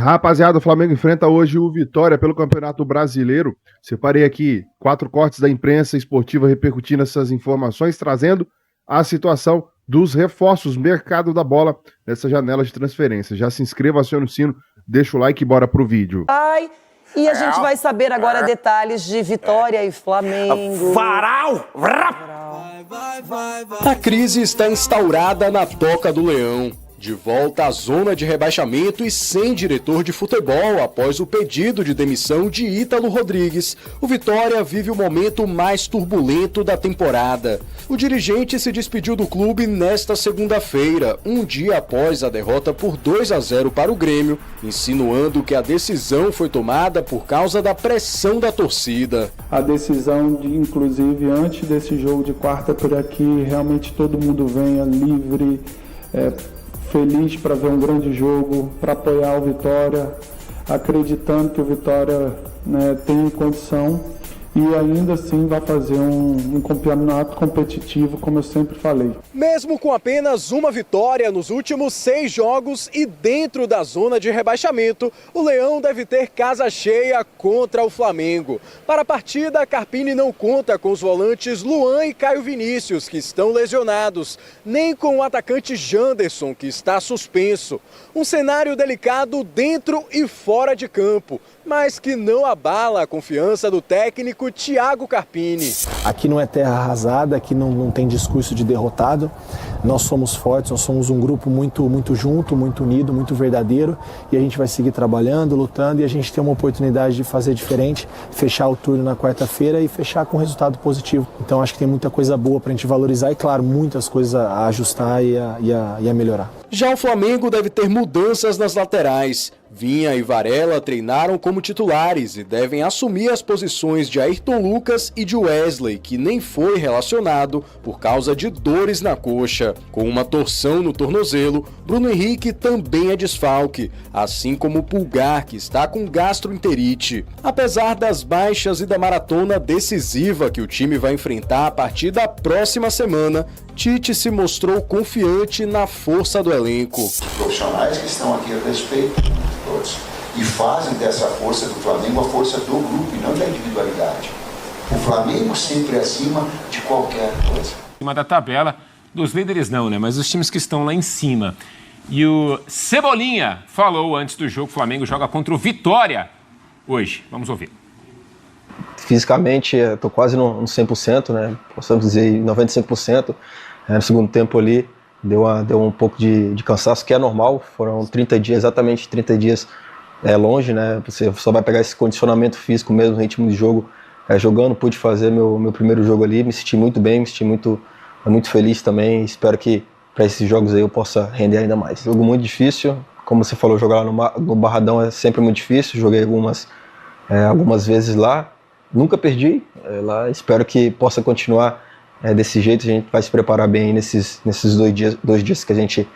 Rapaziada, o Flamengo enfrenta hoje o Vitória pelo Campeonato Brasileiro. Separei aqui 4 cortes da imprensa esportiva repercutindo essas informações, trazendo a situação dos reforços, mercado da bola nessa janela de transferência. Já se inscreva, acione o sino, deixa o like e bora pro vídeo. E a gente vai saber agora detalhes de Vitória e Flamengo. Varal! A crise está instaurada na Toca do Leão. De volta à zona de rebaixamento e sem diretor de futebol após o pedido de demissão de Ítalo Rodrigues, o Vitória vive o momento mais turbulento da temporada. O dirigente se despediu do clube nesta segunda-feira, um dia após a derrota por 2-0 para o Grêmio, insinuando que a decisão foi tomada por causa da pressão da torcida. A decisão de, inclusive, antes desse jogo de quarta por aqui, realmente todo mundo venha livre, feliz para ver um grande jogo, para apoiar o Vitória, acreditando que o Vitória tem condição e ainda assim vai fazer um campeonato competitivo, como eu sempre falei. Mesmo com apenas uma vitória nos últimos 6 jogos e dentro da zona de rebaixamento, o Leão deve ter casa cheia contra o Flamengo. Para a partida, Carpini não conta com os volantes Luan e Caio Vinícius, que estão lesionados, nem com o atacante Janderson, que está suspenso. Um cenário delicado dentro e fora de campo, mas que não abala a confiança do técnico Thiago Carpini. Aqui não é terra arrasada, aqui não tem discurso de derrotado. Nós somos fortes, nós somos um grupo muito junto, muito unido, muito verdadeiro, e a gente vai seguir trabalhando, lutando, e a gente tem uma oportunidade de fazer diferente, fechar o turno na quarta-feira e fechar com resultado positivo. Então acho que tem muita coisa boa para a gente valorizar e, claro, muitas coisas a ajustar e a melhorar. Já o Flamengo deve ter mudanças nas laterais. Vinha e Varela treinaram como titulares e devem assumir as posições de Ayrton Lucas e de Wesley, que nem foi relacionado por causa de dores na coxa. Com uma torção no tornozelo, Bruno Henrique também é desfalque, assim como o Pulgar, que está com gastroenterite. Apesar das baixas e da maratona decisiva que o time vai enfrentar a partir da próxima semana, Tite se mostrou confiante na força do elenco. Os profissionais que estão aqui a respeito todos e fazem dessa força do Flamengo a força do grupo e não da individualidade. O Flamengo sempre acima de qualquer coisa. Acima da tabela, dos líderes não, né? Mas os times que estão lá em cima. E o Cebolinha falou antes do jogo, o Flamengo joga contra o Vitória hoje. Vamos ouvir. Fisicamente, estou quase no 100%, né? Possamos dizer 95%. No segundo tempo ali, deu um pouco de cansaço, que é normal. Foram 30 dias, exatamente 30 dias longe, né? Você só vai pegar esse condicionamento físico mesmo, ritmo de jogo, jogando. Pude fazer meu primeiro jogo ali, me senti muito bem, me senti muito feliz também. Espero que para esses jogos aí eu possa render ainda mais. Jogo muito difícil, como você falou, jogar lá no Barradão é sempre muito difícil. Joguei algumas vezes lá. Nunca perdi lá, espero que possa continuar desse jeito. A gente vai se preparar bem nesses 2 dias que a gente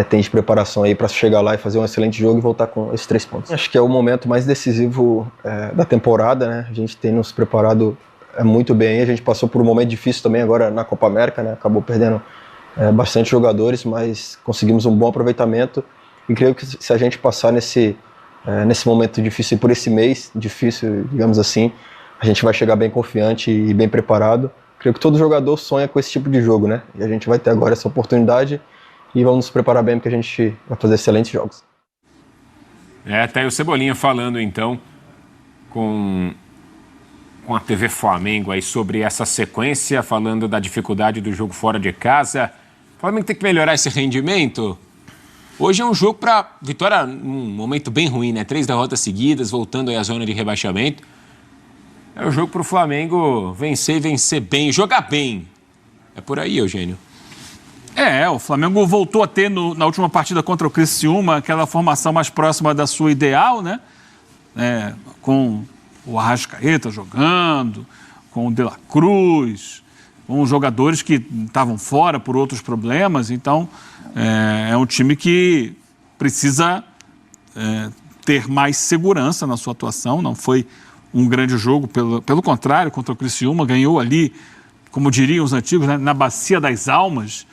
tem de preparação aí para chegar lá e fazer um excelente jogo e voltar com esses 3 pontos. Acho que é o momento mais decisivo da temporada, né? A gente tem nos preparado muito bem, a gente passou por um momento difícil também agora na Copa América, né? Acabou perdendo bastante jogadores, mas conseguimos um bom aproveitamento e creio que se a gente passar nesse momento difícil, por esse mês difícil, digamos assim, a gente vai chegar bem confiante e bem preparado. Creio que todo jogador sonha com esse tipo de jogo, né? E a gente vai ter agora essa oportunidade e vamos nos preparar bem porque a gente vai fazer excelentes jogos. Tá aí o Cebolinha falando, então, com a TV Flamengo aí sobre essa sequência, falando da dificuldade do jogo fora de casa. O Flamengo tem que melhorar esse rendimento. Hoje é um jogo para Vitória, num momento bem ruim, né? 3 derrotas seguidas, voltando aí à zona de rebaixamento. É o jogo para o Flamengo vencer e vencer bem, jogar bem. É por aí, Eugênio. O Flamengo voltou a ter na última partida contra o Criciúma aquela formação mais próxima da sua ideal, né? Com o Arrascaeta jogando, com o De La Cruz, com jogadores que estavam fora por outros problemas. Então, é um time que precisa ter mais segurança na sua atuação. Não foi um grande jogo, pelo contrário, contra o Criciúma, ganhou ali, como diriam os antigos, né, na bacia das almas,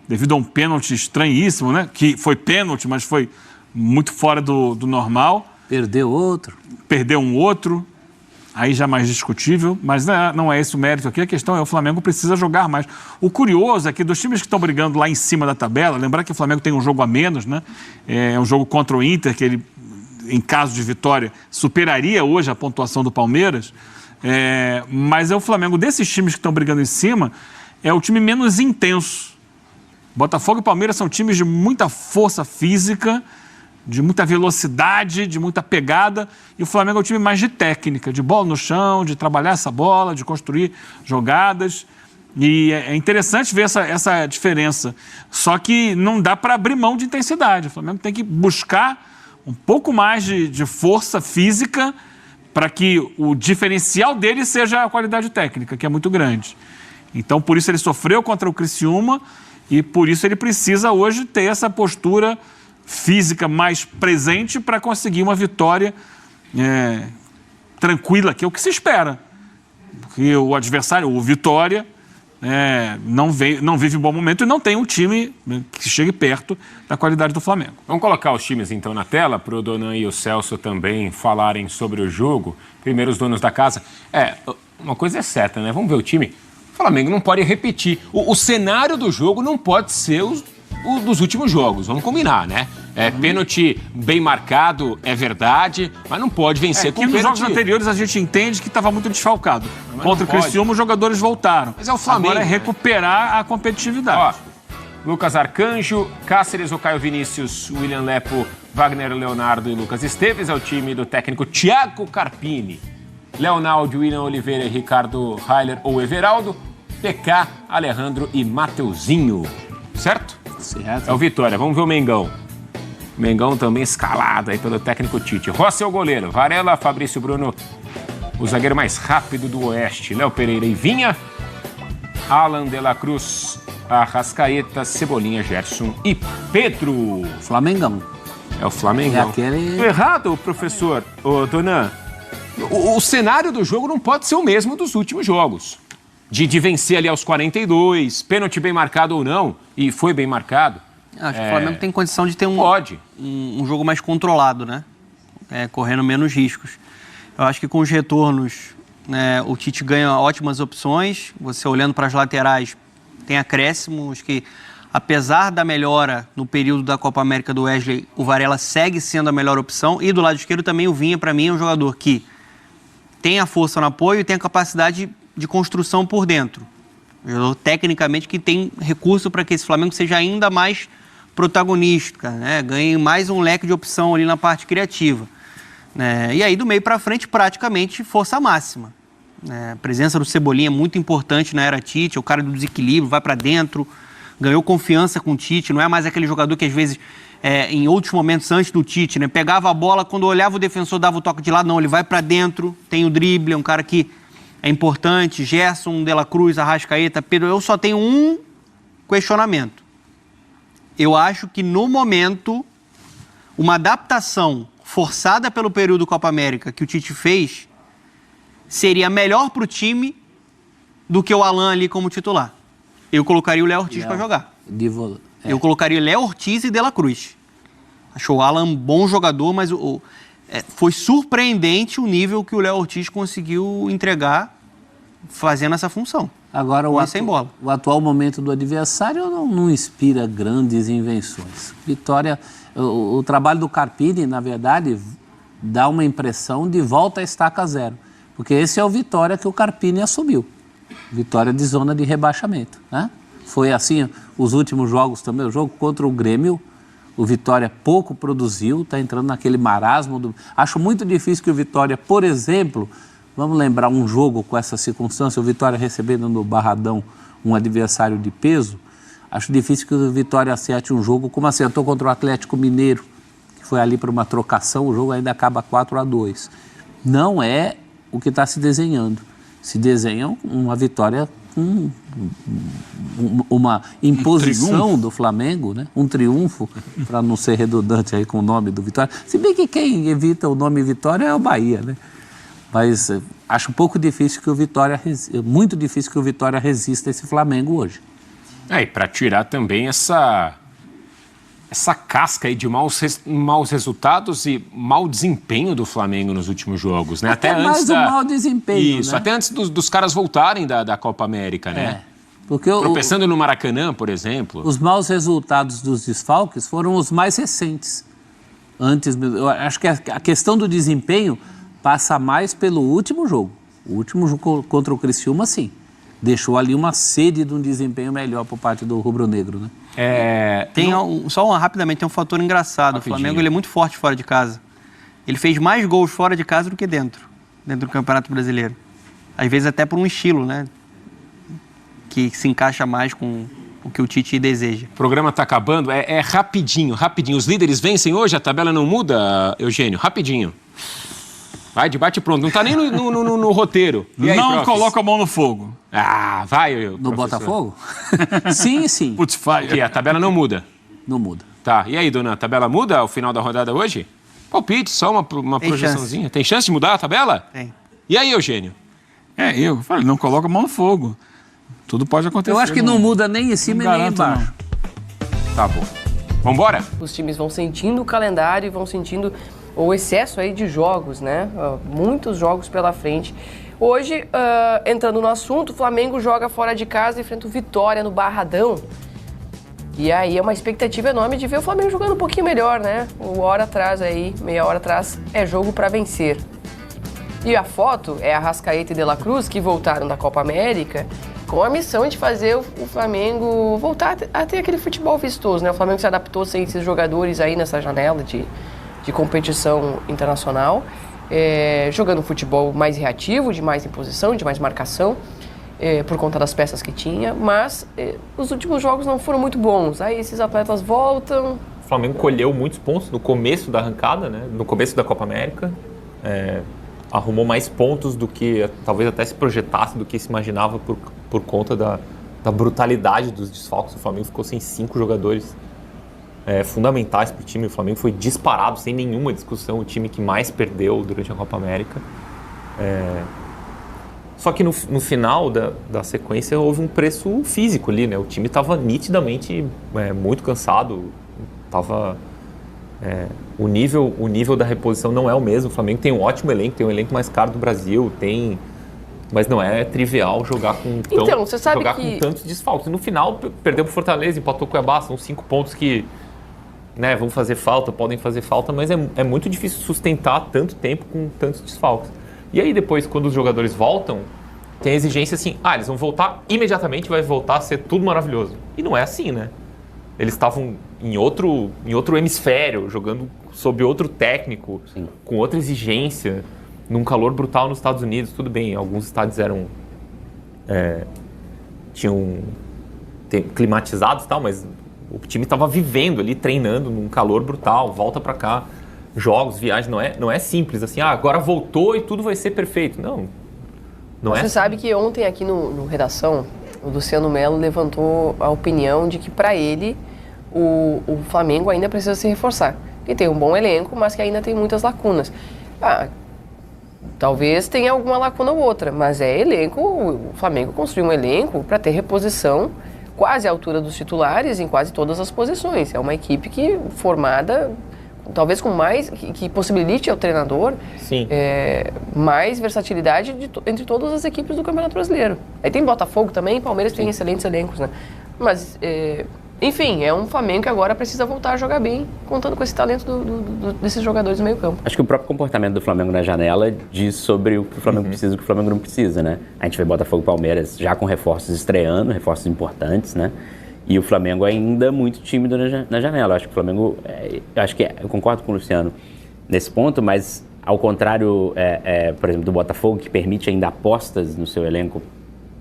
devido a um pênalti estranhíssimo, né, que foi pênalti, mas foi muito fora do normal. Perdeu um outro, aí já mais discutível, mas não é esse o mérito aqui. A questão é o Flamengo precisa jogar mais. O curioso é que dos times que estão brigando lá em cima da tabela, lembrar que o Flamengo tem um jogo a menos, né? É um jogo contra o Inter, que ele, em caso de vitória, superaria hoje a pontuação do Palmeiras. Mas é o Flamengo, desses times que estão brigando em cima, é o time menos intenso. Botafogo e Palmeiras são times de muita força física, de muita velocidade, de muita pegada, e o Flamengo é o time mais de técnica, de bola no chão, de trabalhar essa bola, de construir jogadas, e é interessante ver essa diferença, só que não dá para abrir mão de intensidade. O Flamengo tem que buscar um pouco mais de força física para que o diferencial dele seja a qualidade técnica, que é muito grande. Então, por isso ele sofreu contra o Criciúma, e por isso ele precisa hoje ter essa postura física mais presente para conseguir uma vitória tranquila, que é o que se espera. Porque o adversário, o Vitória, não vive um bom momento e não tem um time que chegue perto da qualidade do Flamengo. Vamos colocar os times então na tela para o Donan e o Celso também falarem sobre o jogo. Primeiro os donos da casa. Uma coisa é certa, né? Vamos ver o time. O Flamengo não pode repetir. O cenário do jogo não pode ser o dos últimos jogos, vamos combinar, né? Pênalti bem marcado, é verdade, mas não pode vencer com pênalti. Nos jogos anteriores a gente entende que estava muito desfalcado. Contra o Criciúma, os jogadores voltaram. Mas é o Flamengo. Agora é recuperar a competitividade. Lucas Arcanjo, Cáceres, Caio Vinícius, William Lepo, Wagner Leonardo e Lucas Esteves é o time do técnico Thiago Carpini. Leonardo, William Oliveira e Ricardo Heiler ou Everaldo, PK, Alejandro e Mateuzinho. Certo? Certo. É o Vitória. Vamos ver o Mengão. Mengão também escalado aí pelo técnico Tite. Rossi é o goleiro. Varela, Fabrício Bruno, o zagueiro mais rápido do Oeste. Léo Pereira e Vinha. Alan de la Cruz, Arrascaeta, Cebolinha, Gerson e Pedro. Flamengão. É o Flamengão. Errado, professor Donan. O cenário do jogo não pode ser o mesmo dos últimos jogos. De vencer ali aos 42, pênalti bem marcado ou não, e foi bem marcado. Acho que o Flamengo tem condição de ter um jogo mais controlado, né? Correndo menos riscos. Eu acho que com os retornos, o Tite ganha ótimas opções. Você olhando para as laterais, tem acréscimos que, apesar da melhora no período da Copa América do Wesley, o Varela segue sendo a melhor opção. E do lado esquerdo também o Vinha, para mim, é um jogador que tem a força no apoio e tem a capacidade de construção por dentro. Um jogador, tecnicamente, que tem recurso para que esse Flamengo seja ainda mais protagonista, né? Ganhe mais um leque de opção ali na parte criativa. E aí, do meio para frente, praticamente força máxima. A presença do Cebolinha é muito importante na era Tite, é o cara do desequilíbrio, vai para dentro, ganhou confiança com o Tite, não é mais aquele jogador que às vezes, em outros momentos antes do Tite, né, pegava a bola, quando olhava o defensor dava o toque de lado, não, ele vai para dentro, tem o drible, é um cara que é importante. Gerson, De La Cruz, Arrascaeta, Pedro. Eu só tenho um questionamento. Eu acho que, no momento, uma adaptação forçada pelo período Copa América que o Tite fez seria melhor para o time do que o Alan ali como titular. Eu colocaria o Léo Ortiz para jogar. Eu colocaria Léo Ortiz e De La Cruz. Achou o Alan um bom jogador, mas foi surpreendente o nível que o Léo Ortiz conseguiu entregar fazendo essa função. Agora, o atual momento do adversário não inspira grandes invenções. Vitória, o trabalho do Carpini, na verdade, dá uma impressão de volta à estaca zero. Porque esse é o Vitória que o Carpini assumiu. Vitória de zona de rebaixamento, né? Foi assim os últimos jogos também. O jogo contra o Grêmio, o Vitória pouco produziu, está entrando naquele marasmo. Acho muito difícil que o Vitória, por exemplo, vamos lembrar um jogo com essa circunstância, o Vitória recebendo no Barradão um adversário de peso. Acho difícil que o Vitória acerte um jogo como acertou contra o Atlético Mineiro, que foi ali para uma trocação, o jogo ainda acaba 4-2. Não é o que está se desenhando. Se desenha uma vitória, uma imposição do Flamengo, né? Um triunfo, para não ser redundante aí com o nome do Vitória. Se bem que quem evita o nome Vitória é o Bahia, né? Mas acho pouco difícil que o Vitória, muito difícil que o Vitória resista a esse Flamengo hoje. E para tirar também essa essa casca aí de maus resultados e mau desempenho do Flamengo nos últimos jogos, né? Até mais do mau desempenho, Isso, né? até antes dos caras voltarem da Copa América, né? Porque tropeçando no Maracanã, por exemplo. Os maus resultados dos desfalques foram os mais recentes. Eu acho que a questão do desempenho passa mais pelo último jogo. O último jogo contra o Criciúma, sim. Deixou ali uma sede de um desempenho melhor por parte do rubro-negro, né? Rapidamente, tem um fator engraçado. Rapidinho. O Flamengo ele é muito forte fora de casa. Ele fez mais gols fora de casa do que dentro do Campeonato Brasileiro. Às vezes até por um estilo, né? Que se encaixa mais com o que o Tite deseja. O programa está acabando, rapidinho. Os líderes vencem hoje, a tabela não muda, Eugênio? Rapidinho. Vai, de bate pronto. Não está nem no roteiro. E aí, não coloca a mão no fogo. Ah, vai, no Botafogo? Sim. Porque a tabela não muda. Não muda. Tá, e aí, dona, a tabela muda ao final da rodada hoje? Palpite, só uma projeçãozinha. Chance. Tem chance de mudar a tabela? Tem. E aí, Eugênio? Eu falei, não coloca a mão no fogo. Tudo pode acontecer. Eu acho que não muda nem em cima e nem embaixo. Tá bom. Vambora? Os times vão sentindo o calendário e vão sentindo o excesso aí de jogos, né? Muitos jogos pela frente. Hoje, entrando no assunto, o Flamengo joga fora de casa e enfrenta o Vitória no Barradão. E aí é uma expectativa enorme de ver o Flamengo jogando um pouquinho melhor, né? Meia hora atrás, é jogo para vencer. E a foto é a Arrascaeta e De La Cruz, que voltaram da Copa América, com a missão de fazer o Flamengo voltar a ter aquele futebol vistoso, né? O Flamengo se adaptou sem esses jogadores aí nessa janela de competição internacional, jogando futebol mais reativo, de mais imposição, de mais marcação, por conta das peças que tinha, mas os últimos jogos não foram muito bons. Aí esses atletas voltam. O Flamengo colheu muitos pontos no começo da arrancada, né? No começo da Copa América. Arrumou mais pontos do que talvez até se projetasse, do que se imaginava por conta da brutalidade dos desfalques. O Flamengo ficou sem 5 jogadores fundamentais para o time. O Flamengo foi disparado, sem nenhuma discussão, o time que mais perdeu durante a Copa América. Só que no final da sequência houve um preço físico ali, né? O time estava nitidamente muito cansado, o nível da reposição não é o mesmo. O Flamengo tem um ótimo elenco, tem o elenco mais caro do Brasil, mas não é trivial jogar com tantos desfalques. No final, perdeu para o Fortaleza, empatou com o Cuiabá, são 5 pontos que vão fazer falta, podem fazer falta, mas é muito difícil sustentar tanto tempo com tantos desfalques. E aí depois, quando os jogadores voltam, tem a exigência assim, eles vão voltar imediatamente, vai voltar a ser tudo maravilhoso. E não é assim, né? Eles estavam em outro hemisfério, jogando sob outro técnico, sim, com outra exigência, num calor brutal nos Estados Unidos. Tudo bem, alguns estádios tinham climatizados e tal, mas o time estava vivendo ali, treinando num calor brutal, volta para cá, jogos, viagens, não é simples assim, agora voltou e tudo vai ser perfeito. Não é. Você sabe que ontem aqui no Redação, o Luciano Melo levantou a opinião de que para ele o Flamengo ainda precisa se reforçar. Que tem um bom elenco, mas que ainda tem muitas lacunas. Talvez tenha alguma lacuna ou outra, mas elenco. O Flamengo construiu um elenco para ter reposição quase à altura dos titulares em quase todas as posições. É uma equipe formada, talvez com mais, que possibilite ao treinador mais versatilidade entre todas as equipes do Campeonato Brasileiro. Aí tem Botafogo também, Palmeiras tem excelentes elencos, né? Mas, enfim, é um Flamengo que agora precisa voltar a jogar bem, contando com esse talento desses jogadores do meio campo. Acho que o próprio comportamento do Flamengo na janela diz sobre o que o Flamengo precisa e o que o Flamengo não precisa, né? A gente vê Botafogo e Palmeiras já com reforços estreando, reforços importantes, né? E o Flamengo ainda muito tímido na janela. Acho que o Flamengo, eu concordo com o Luciano nesse ponto, mas ao contrário, por exemplo, do Botafogo, que permite ainda apostas no seu elenco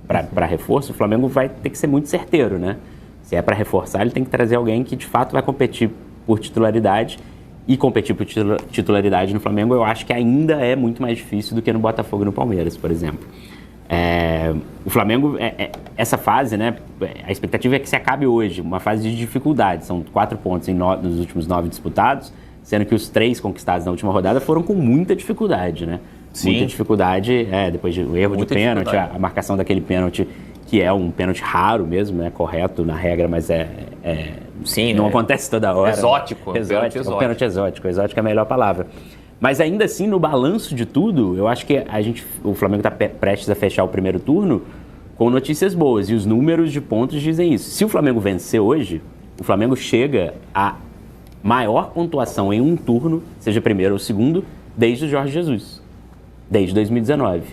para reforço, o Flamengo vai ter que ser muito certeiro, né? Se é para reforçar, ele tem que trazer alguém que de fato vai competir por titularidade, e competir por titularidade no Flamengo eu acho que ainda é muito mais difícil do que no Botafogo e no Palmeiras, por exemplo. O Flamengo, essa fase, né, a expectativa é que se acabe hoje, uma fase de dificuldade. São 4 pontos nos últimos 9 disputados, sendo que os 3 conquistados na última rodada foram com muita dificuldade, né? Sim. Muita dificuldade, depois do erro de pênalti, a marcação daquele pênalti, que é um pênalti raro mesmo, né, correto na regra, mas é Sim, não acontece toda hora. Exótico. Um pênalti exótico. Exótico é a melhor palavra. Mas ainda assim, no balanço de tudo, eu acho que o Flamengo está prestes a fechar o primeiro turno com notícias boas. E os números de pontos dizem isso. Se o Flamengo vencer hoje, o Flamengo chega a maior pontuação em um turno, seja primeiro ou segundo, desde o Jorge Jesus, desde 2019.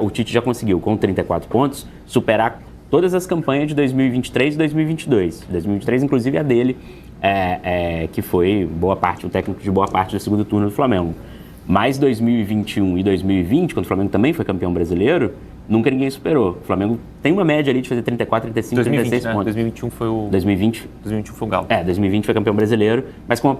O Tite já conseguiu, com 34 pontos, superar todas as campanhas de 2023 e 2022. 2023, inclusive, a dele, que foi o técnico de boa parte do segundo turno do Flamengo. Mas 2021 e 2020, quando o Flamengo também foi campeão brasileiro, nunca ninguém superou. O Flamengo tem uma média ali de fazer 34, 35, 2020, 36 pontos. 2021 foi o... 2020 foi o Galo. 2020 foi campeão brasileiro, mas com uma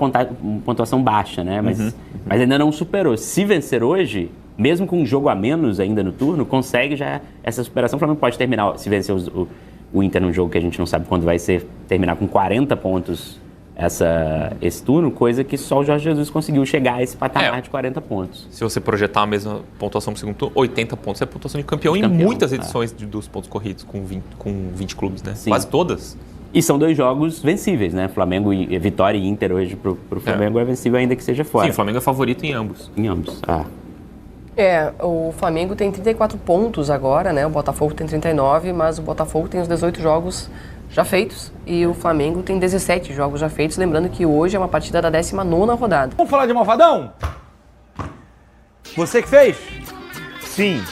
pontuação baixa, né? Mas ainda não superou. Se vencer hoje, mesmo com um jogo a menos ainda no turno, consegue já essa superação. O Flamengo pode terminar, se vencer o Inter num jogo que a gente não sabe quando vai ser, terminar com 40 pontos esse turno, coisa que só o Jorge Jesus conseguiu chegar a esse patamar de 40 pontos. Se você projetar a mesma pontuação para o segundo turno, 80 pontos é a pontuação de campeão em muitas edições dos pontos corridos, com 20 clubes, né? Sim. Quase todas. E são 2 jogos vencíveis, né? Flamengo e Vitória e Inter hoje pro Flamengo é vencível ainda que seja fora. Sim, o Flamengo é favorito em ambos. Em ambos, o Flamengo tem 34 pontos agora, né? O Botafogo tem 39, mas o Botafogo tem os 18 jogos já feitos e o Flamengo tem 17 jogos já feitos, lembrando que hoje é uma partida da 19ª rodada. Vamos falar de Malvadão? Você que fez? Sim,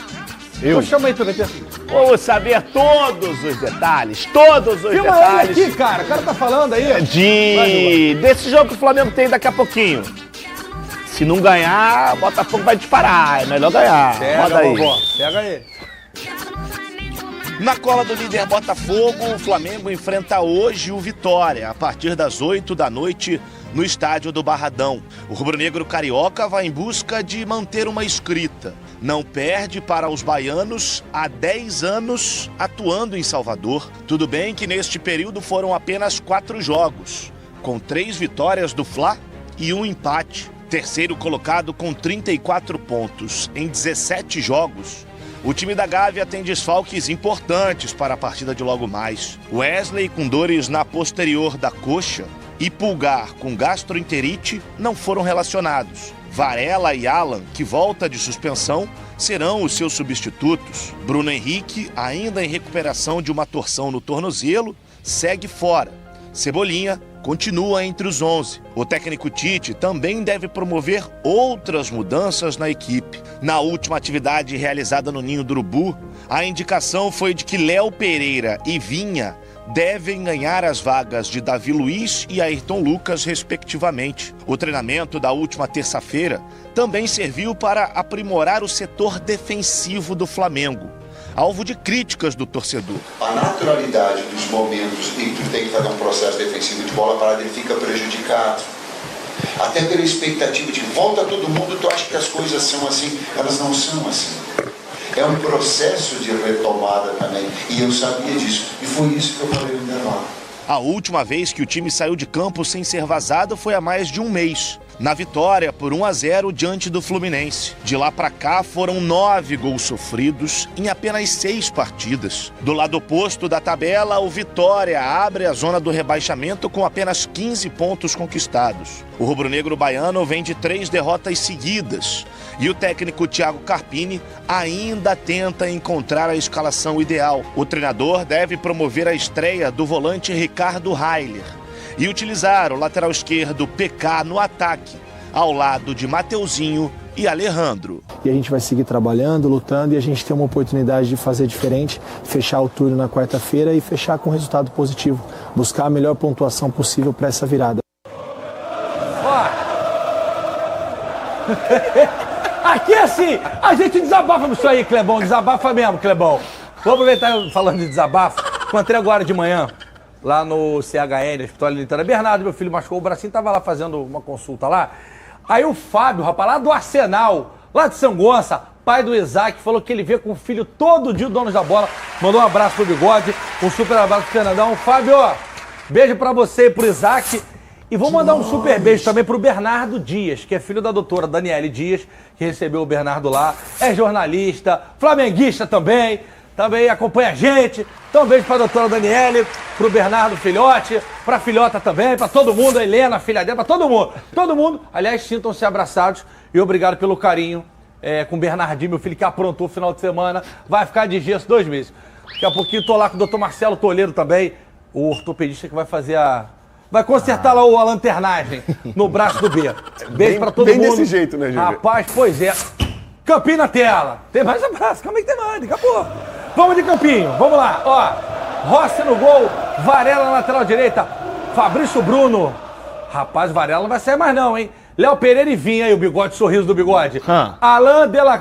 eu. Chama aí, PVT. Vamos saber todos os detalhes, Filma ele aqui, cara, o cara tá falando aí. Desse jogo que o Flamengo tem daqui a pouquinho. Se não ganhar, o Botafogo vai disparar, é melhor ganhar. Pega aí. Pega aí. Na cola do líder Botafogo, o Flamengo enfrenta hoje o Vitória, a partir das 8 da noite, no estádio do Barradão. O rubro-negro carioca vai em busca de manter uma escrita. Não perde para os baianos há 10 anos atuando em Salvador. Tudo bem que neste período foram apenas 4 jogos, com 3 vitórias do Fla e 1 empate. Terceiro colocado com 34 pontos em 17 jogos. O time da Gávea tem desfalques importantes para a partida de logo mais. Wesley com dores na posterior da coxa e Pulgar com gastroenterite não foram relacionados. Varela e Alan, que volta de suspensão, serão os seus substitutos. Bruno Henrique, ainda em recuperação de uma torção no tornozelo, segue fora. Cebolinha continua entre os 11. O técnico Tite também deve promover outras mudanças na equipe. Na última atividade realizada no Ninho do Urubu, a indicação foi de que Léo Pereira e Vinha devem ganhar as vagas de Davi Luiz e Ayrton Lucas, respectivamente. O treinamento da última terça-feira também serviu para aprimorar o setor defensivo do Flamengo, alvo de críticas do torcedor. A naturalidade dos momentos em que tu tem que fazer um processo defensivo de bola parada, ele fica prejudicado. Até pela expectativa de volta todo mundo, tu acha que as coisas são assim, elas não são assim. É um processo de retomada também, e eu sabia disso, e foi isso que eu falei no intervalo. A última vez que o time saiu de campo sem ser vazado foi há mais de um mês, na vitória por 1-0 diante do Fluminense. De lá pra cá foram 9 gols sofridos em apenas 6 partidas. Do lado oposto da tabela, o Vitória abre a zona do rebaixamento com apenas 15 pontos conquistados. O rubro-negro baiano vem de 3 derrotas seguidas e o técnico Thiago Carpini ainda tenta encontrar a escalação ideal. O treinador deve promover a estreia do volante Ricardo Heiler e utilizar o lateral esquerdo PK no ataque, ao lado de Mateuzinho e Alejandro. E a gente vai seguir trabalhando, lutando, e a gente tem uma oportunidade de fazer diferente, fechar o turno na quarta-feira e fechar com resultado positivo, buscar a melhor pontuação possível para essa virada. Aqui assim, a gente desabafa isso aí, Clebão, desabafa mesmo, Clebão. Vou aproveitar falando de desabafo, encontrei agora de manhã, lá no CHN, Hospital Militar Bernardo, meu filho machucou o bracinho, tava lá fazendo uma consulta lá. Aí o Fábio, rapaz, lá do Arsenal, lá de Sangonça, pai do Isaac, falou que ele vê com o filho todo dia o Donos da Bola, mandou um abraço pro Bigode, um super abraço pro Fernandão. Fábio, beijo pra você e pro Isaac. E vou mandar um super beijo também pro Bernardo Dias, que é filho da doutora Daniele Dias, que recebeu o Bernardo lá, é jornalista, flamenguista também, também acompanha a gente. Então, um beijo pra doutora Daniele, pro Bernardo Filhote, pra filhota também, pra todo mundo, a Helena, a filha dela, pra todo mundo. Todo mundo, aliás, sintam-se abraçados e obrigado pelo carinho com o Bernardinho, meu filho, que aprontou o final de semana. Vai ficar de gesso 2 meses. Daqui a pouquinho tô lá com o doutor Marcelo Toledo também, o ortopedista que vai fazer vai consertar lá a lanternagem no braço do B. Beijo pra todo mundo. Bem desse jeito, né, GG? Rapaz, pois é. Campinho na tela. Tem mais abraço. Calma aí que tem mais. Acabou. Vamos de Campinho. Vamos lá. Ó, Rossi no gol. Varela na lateral direita. Fabrício Bruno. Rapaz, Varela não vai sair mais não, hein? Léo Pereira e Vinha aí, o bigode, sorriso do bigode. Alan de la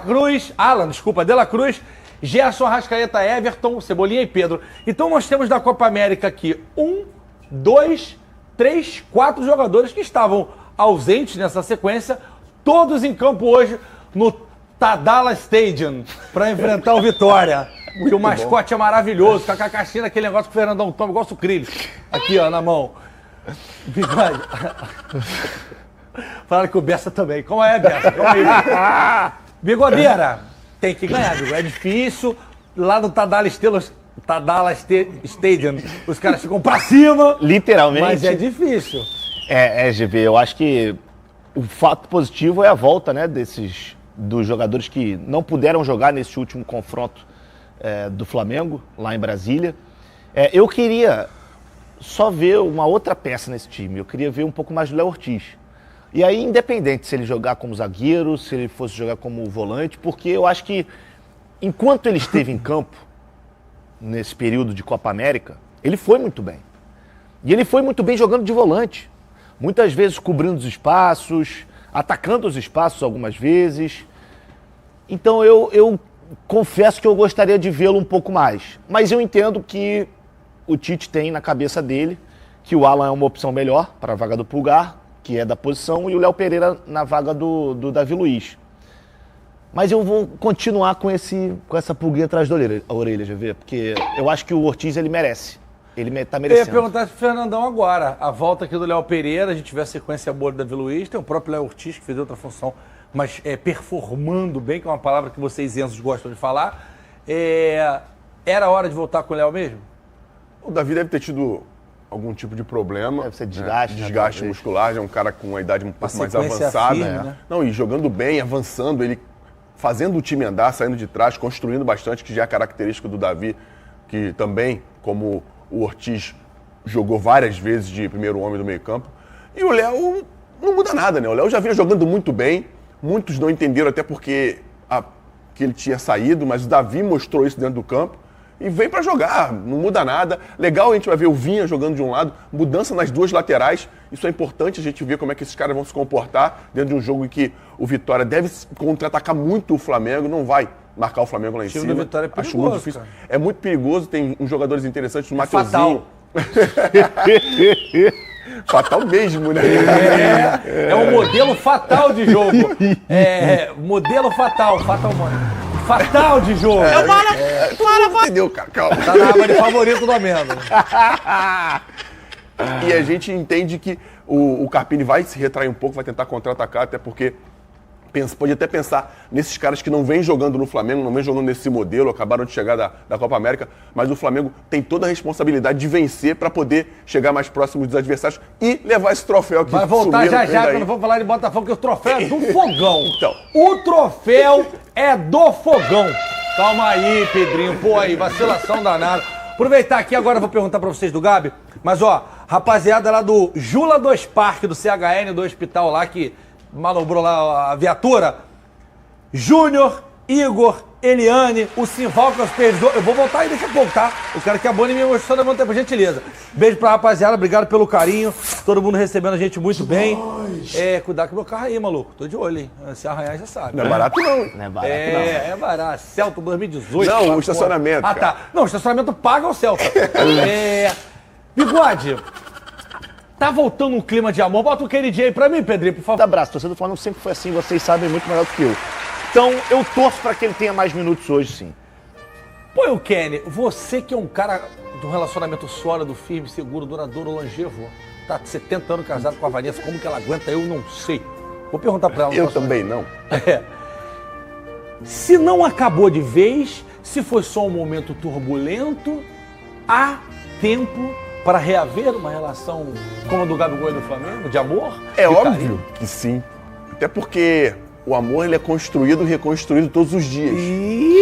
Cruz. Gerson, Arrascaeta, Everton, Cebolinha e Pedro. Então nós temos da Copa América aqui 1, 2, 3, 4 jogadores que estavam ausentes nessa sequência, todos em campo hoje no Tadala Stadium para enfrentar o Vitória. Que o mascote é maravilhoso, com a caixinha daquele negócio que o Fernandão toma, igual o sucrilhos. Aqui, ó, na mão. Bigode. Falaram que o Bessa também. Como é, Bessa? Como é? Bigodeira, tem que ganhar, Bigode. É difícil. Lá no Tadala Stadium, os caras ficam pra cima. Literalmente. Mas é difícil. GV, eu acho que o fato positivo é a volta, né, dos jogadores que não puderam jogar nesse último confronto do Flamengo, lá em Brasília. Eu queria só ver uma outra peça nesse time. Eu queria ver um pouco mais do Léo Ortiz. E aí, independente se ele jogar como zagueiro, se ele fosse jogar como volante, porque eu acho que enquanto ele esteve em campo, nesse período de Copa América, ele foi muito bem. E ele foi muito bem jogando de volante. Muitas vezes cobrindo os espaços, atacando os espaços algumas vezes. Então eu confesso que eu gostaria de vê-lo um pouco mais. Mas eu entendo que o Tite tem na cabeça dele que o Alan é uma opção melhor para a vaga do Pulgar, que é da posição, e o Léo Pereira na vaga do Davi Luiz. Mas eu vou continuar com essa pulguinha atrás da orelha, GV, porque eu acho que o Ortiz, ele merece. Ele tá merecendo. Eu ia perguntar pro Fernandão agora. A volta aqui do Léo Pereira, a gente vê a sequência boa do Davi Luiz, tem o próprio Léo Ortiz, que fez outra função, mas performando bem, que é uma palavra que vocês isensos gostam de falar. Era hora de voltar com o Léo mesmo? O Davi deve ter tido algum tipo de problema. Deve ser desgaste. Desgaste muscular, já é um cara com uma idade um pouco mais avançada. Firme, né? Não, e jogando bem, avançando, ele fazendo o time andar, saindo de trás, construindo bastante, que já é característica do Davi, que também, como o Ortiz, jogou várias vezes de primeiro homem do meio campo. E o Léo não muda nada, né? O Léo já vinha jogando muito bem, muitos não entenderam até porque que ele tinha saído, mas o Davi mostrou isso dentro do campo. E vem pra jogar, não muda nada. Legal, a gente vai ver o Vinha jogando de um lado, mudança nas duas laterais. Isso é importante a gente ver como é que esses caras vão se comportar dentro de um jogo em que o Vitória deve contra-atacar muito o Flamengo, não vai marcar o Flamengo lá em cima. O time do Vitória é perigoso, acho muito difícil. Cara. É muito perigoso, tem uns jogadores interessantes, o Mateuzinho. Fatal mesmo, né? É um modelo fatal de jogo. Modelo fatal, fatal de jogo. Entendeu, cara? Calma. Tá na aba de favorito do Amendo. E a gente entende que o Carpini vai se retrair um pouco, vai tentar contra-atacar, até porque pode até pensar nesses caras que não vêm jogando no Flamengo, não vêm jogando nesse modelo, acabaram de chegar da Copa América, mas o Flamengo tem toda a responsabilidade de vencer para poder chegar mais próximo dos adversários e levar esse troféu aqui. Vai voltar já, quando for falar de Botafogo, que o troféu é do Fogão. Então. O troféu é do Fogão. Calma aí, Pedrinho. Pô, aí, vacilação danada. Aproveitar aqui, agora eu vou perguntar pra vocês do Gabi, mas ó, rapaziada lá do Jula 2 Parque, do CHN, do hospital lá, que manobrou lá a viatura, Júnior, Igor, Eliane, o Simval, que é os perdedores. Eu vou voltar aí daqui a pouco, tá? Eu quero que a Boni me mostrando ao mesmo tempo, gentileza. Beijo pra rapaziada, obrigado pelo carinho. Todo mundo recebendo a gente muito bem. Cuidado com o meu carro aí, maluco. Tô de olho, hein? Se arranhar, já sabe. Não é barato, não. Não é barato, não. É barato. Celta 2018. Não, o estacionamento. Ah, tá. Não, o estacionamento paga o Celta. Bigode. Tá voltando um clima de amor. Bota um queridinho aí pra mim, Pedrinho, por favor. Abraço. Torcedor do Flamengo sempre foi assim, vocês sabem muito melhor do que eu. Então, eu torço pra que ele tenha mais minutos hoje, sim. Pô, o Kenny, você que é um cara de um relacionamento sólido, firme, seguro, duradouro, longevo, tá 70 anos casado com a Vanessa, como que ela aguenta, eu não sei. Vou perguntar pra ela. Eu também não. Se não acabou de vez, Se foi só um momento turbulento, há tempo para reaver uma relação como a do Gabigol e do Flamengo, de amor? É de óbvio carinho? que sim. Até porque o amor ele é construído e reconstruído todos os dias. E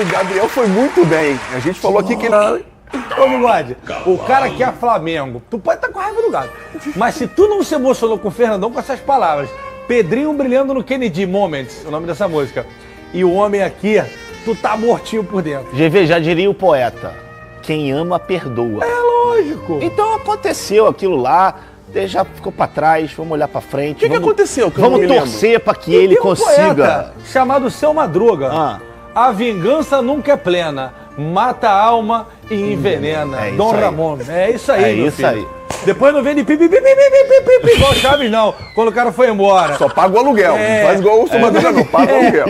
o Gabriel foi muito bem. A gente falou aqui que ele... Ô, Bigode, o cara que é Flamengo, tu pode estar com raiva do Gato, mas se tu não se emocionou com o Fernandão com essas palavras, Pedrinho brilhando no Kennedy Moments, o nome dessa música, e o homem aqui, tu tá mortinho por dentro. GV, já diria o poeta, quem ama, perdoa. É lógico. Então aconteceu aquilo lá, já ficou pra trás, vamos olhar pra frente. O que aconteceu? Vamos torcer pra que ele consiga. Um poeta chamado Seu Madruga. A vingança nunca é plena, mata a alma e envenena. Dom Ramon. É isso aí, meu filho. Aí. Depois não vem de pipi, igual o Chaves, não. Quando o cara foi embora. Só paga o aluguel. Não faz igual o Seu Madruga, não. Paga o aluguel.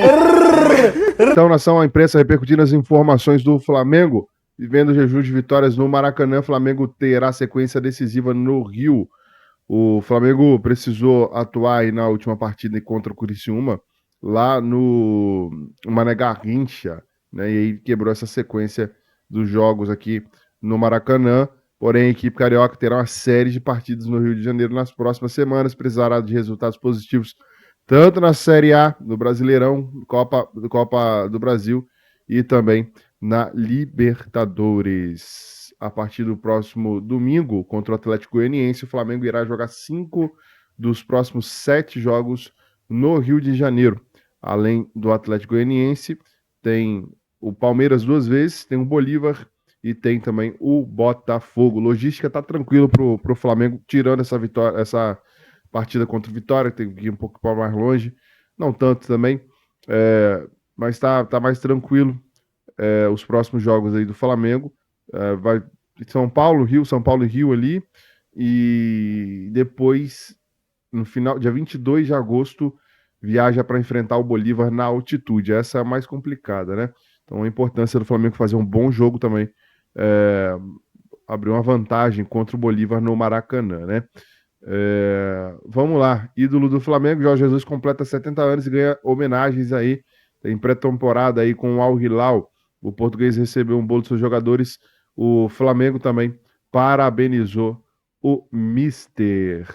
Então, nação, a imprensa repercutindo as informações do Flamengo. Vivendo o jejum de vitórias no Maracanã, Flamengo terá sequência decisiva no Rio. O Flamengo precisou atuar aí na última partida contra o Criciúma, lá no Mané Garrincha, né? E aí quebrou essa sequência dos jogos aqui no Maracanã. Porém, a equipe carioca terá uma série de partidas no Rio de Janeiro nas próximas semanas, precisará de resultados positivos tanto na Série A do Brasileirão, Copa do Brasil e também na Libertadores. A partir do próximo domingo, contra o Atlético Goianiense, o Flamengo irá jogar 5 dos próximos 7 jogos no Rio de Janeiro. Além do Atlético Goianiense, tem o Palmeiras 2 vezes, tem o Bolívar e tem também o Botafogo. Logística tá tranquilo pro Flamengo, tirando essa partida contra o Vitória, tem que ir um pouco mais longe, não tanto também, mas tá mais tranquilo os próximos jogos aí do Flamengo. Vai São Paulo e Rio ali, e depois, no final, dia 22 de agosto, viaja para enfrentar o Bolívar na altitude. Essa é a mais complicada, né? Então a importância do Flamengo fazer um bom jogo também, abrir uma vantagem contra o Bolívar no Maracanã, né? Vamos lá, ídolo do Flamengo, Jorge Jesus completa 70 anos e ganha homenagens aí, tem pré-temporada aí com o Al Hilal. O português recebeu um bolo dos seus jogadores. O Flamengo também parabenizou o Mister.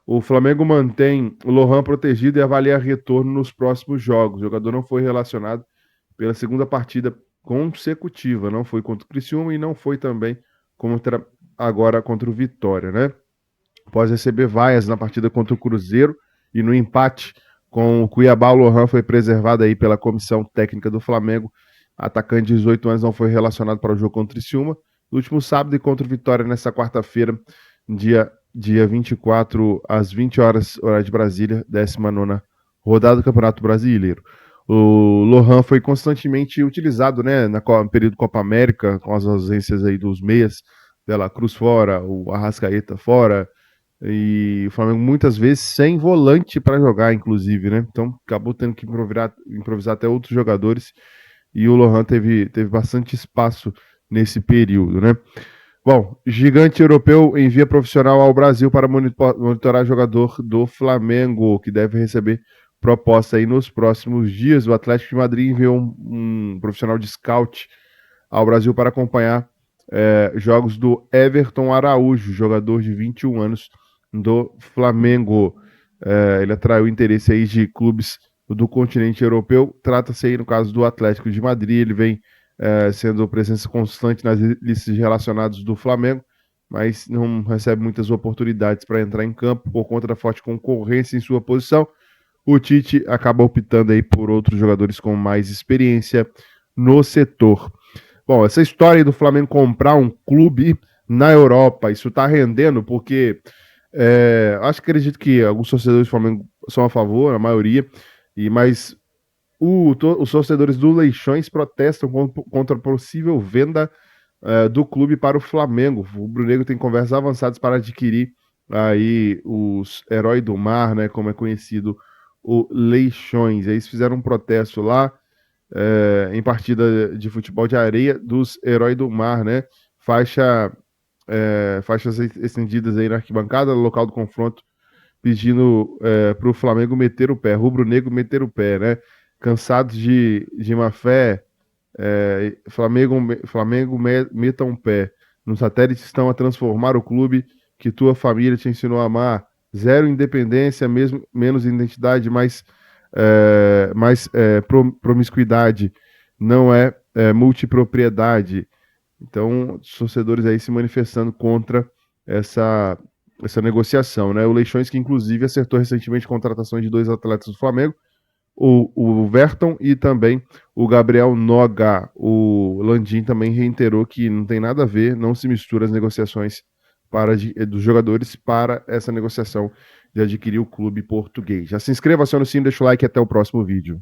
O Flamengo mantém o Lohan protegido e avalia retorno nos próximos jogos. O jogador não foi relacionado pela segunda partida consecutiva. Não foi contra o Criciúma e não foi também agora contra o Vitória, né? Após receber vaias na partida contra o Cruzeiro e no empate com o Cuiabá, o Lohan foi preservado aí pela comissão técnica do Flamengo. Atacante de 18 anos não foi relacionado para o jogo contra o Criciúma. No último sábado e contra o Vitória, nesta quarta-feira, dia 24, às 20 horas, horário de Brasília, 19ª rodada do Campeonato Brasileiro. O Lohan foi constantemente utilizado, né, no período Copa América, com as ausências aí dos meias, Dela Cruz fora, o Arrascaeta fora, e o Flamengo muitas vezes sem volante para jogar, inclusive, né? Então acabou tendo que improvisar até outros jogadores, e o Lohan teve bastante espaço nesse período, né? Bom, gigante europeu envia profissional ao Brasil para monitorar jogador do Flamengo, que deve receber proposta aí nos próximos dias. O Atlético de Madrid enviou um profissional de scout ao Brasil para acompanhar jogos do Everton Araújo, jogador de 21 anos do Flamengo. Ele atraiu interesse aí de clubes do continente europeu. Trata-se aí, no caso do Atlético de Madrid, ele vem sendo presença constante nas listas relacionadas do Flamengo, mas não recebe muitas oportunidades para entrar em campo por conta da forte concorrência em sua posição. O Tite acaba optando aí por outros jogadores com mais experiência no setor. Bom, essa história aí do Flamengo comprar um clube na Europa, isso está rendendo porque acredito que alguns torcedores do Flamengo são a favor, a maioria, mas os torcedores do Leixões protestam contra a possível venda do clube para o Flamengo. O Rubro-Negro tem conversas avançadas para adquirir aí os Heróis do Mar, né, como é conhecido o Leixões. Eles fizeram um protesto lá em partida de futebol de areia dos Heróis do Mar, né? Faixas estendidas aí na arquibancada, no local do confronto, pedindo para o Flamengo meter o pé, Rubro-Negro meter o pé, né? cansados de má fé, Flamengo meta um pé. Nos satélites estão a transformar o clube que tua família te ensinou a amar. Zero independência, menos identidade, mais promiscuidade. Não é multipropriedade. Então, os torcedores aí se manifestando contra essa negociação, né? O Leixões, que inclusive acertou recentemente contratações de 2 atletas do Flamengo, o Verton e também o Gabriel Noga. O Landim também reiterou que não tem nada a ver, não se mistura as negociações dos jogadores para essa negociação de adquirir o clube português. Já se inscreva, acione o sininho, deixa o like e até o próximo vídeo.